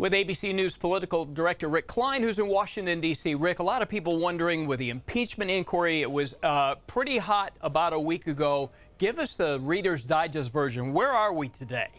With ABC News political director Rick Klein, who's in Washington, D.C. Rick, a lot of people wondering with the impeachment inquiry, it was pretty hot about a week ago. Give us the Reader's Digest version. Where are we today?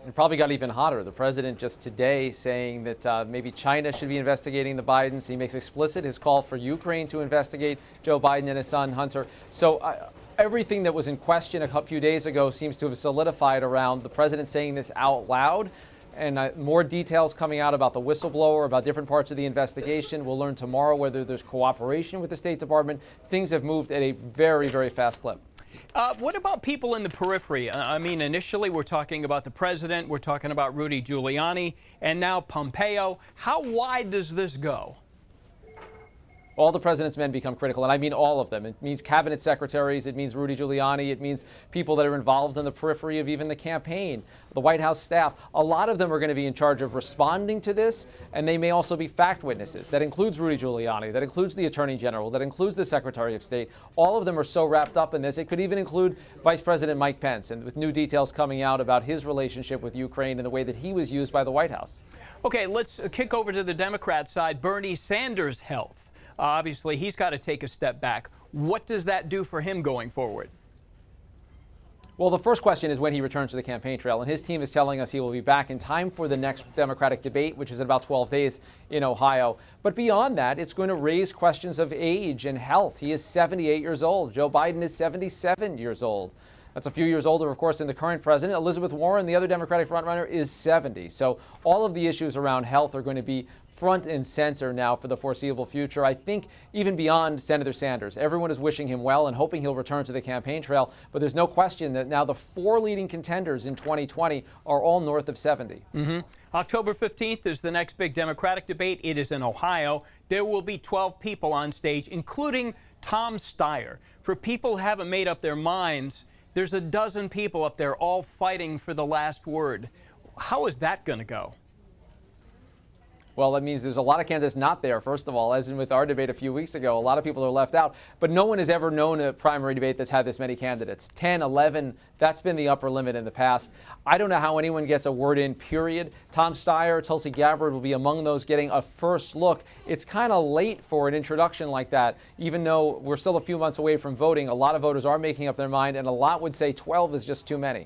It probably got even hotter. The president just today saying that maybe China should be investigating the Bidens. He makes explicit his call for Ukraine to investigate Joe Biden and his son Hunter. So everything that was in question a few days ago seems to have solidified around the president saying this out loud. And more details coming out about the whistleblower, about different parts of the investigation. We'll learn tomorrow whether there's cooperation with the State Department. Things have moved at a very, very fast clip. What about people in the periphery? I mean, initially we're talking about the president, we're talking about Rudy Giuliani, and now Pompeo. How wide does this go? All the president's men become critical, and I mean all of them. It means cabinet secretaries, it means Rudy Giuliani, it means people that are involved in the periphery of even the campaign, the White House staff. A lot of them are going to be in charge of responding to this, and they may also be fact witnesses. That includes Rudy Giuliani, that includes the Attorney General, that includes the Secretary of State. All of them are so wrapped up in this. It could even include Vice President Mike Pence, and with new details coming out about his relationship with Ukraine and the way that he was used by the White House. Okay, let's kick over to the Democrat side. Bernie Sanders' health. Obviously, he's got to take a step back. What does that do for him going forward? Well, the first question is when he returns to the campaign trail, and his team is telling us he will be back in time for the next Democratic debate, which is in about 12 days in Ohio. But beyond that, it's going to raise questions of age and health. He is 78 years old. Joe Biden is 77 years old. That's a few years older, of course, than the current president. Elizabeth Warren, the other Democratic frontrunner, is 70. So all of the issues around health are going to be front and center now for the foreseeable future. I think even beyond Senator Sanders, everyone is wishing him well and hoping he'll return to the campaign trail. But there's no question that now the four leading contenders in 2020 are all north of 70. October 15th is the next big Democratic debate. It is in Ohio. There will be 12 people on stage, including Tom Steyer. For people who haven't made up their minds, there's a dozen people up there all fighting for the last word. How is that going to go? Well, that means there's a lot of candidates not there, first of all, as in with our debate a few weeks ago. A lot of people are left out. But no one has ever known a primary debate that's had this many candidates. 10, 11, that's been the upper limit in the past. I don't know how anyone gets a word in, period. Tom Steyer, Tulsi Gabbard will be among those getting a first look. It's kind of late for an introduction like that. Even though we're still a few months away from voting, a lot of voters are making up their mind, and a lot would say 12 is just too many.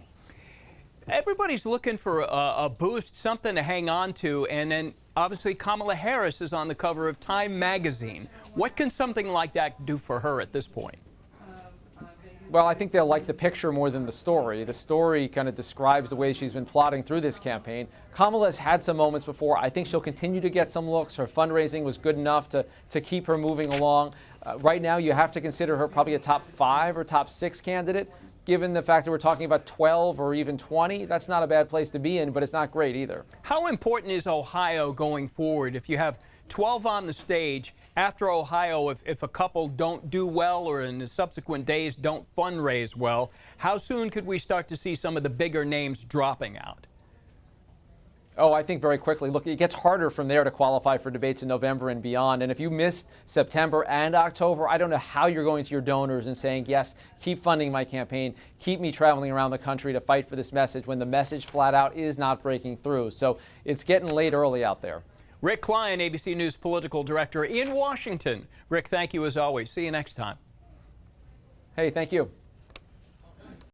Everybody's looking for a boost, something to hang on to, and then obviously Kamala Harris is on the cover of Time magazine. What can something like that do for her at this point? Well, I think they'll like the picture more than the story. The story kind of describes the way she's been plotting through this campaign. Kamala's had some moments before. I think she'll continue to get some looks. Her fundraising was good enough to keep her moving along. Right now, you have to consider her probably a top 5 or top 6 candidate. Given the fact that we're talking about 12 or even 20, that's not a bad place to be in, but it's not great either. How important is Ohio going forward? If you have 12 on the stage, after Ohio, if a couple don't do well or in the subsequent days don't fundraise well, how soon could we start to see some of the bigger names dropping out? Oh, I think very quickly. Look, it gets harder from there to qualify for debates in November and beyond. And if you missed September and October, I don't know how you're going to your donors and saying, yes, keep funding my campaign, keep me traveling around the country to fight for this message when the message flat out is not breaking through. So it's getting late early out there. Rick Klein, ABC News political director in Washington. Rick, thank you as always. See you next time. Hey, thank you.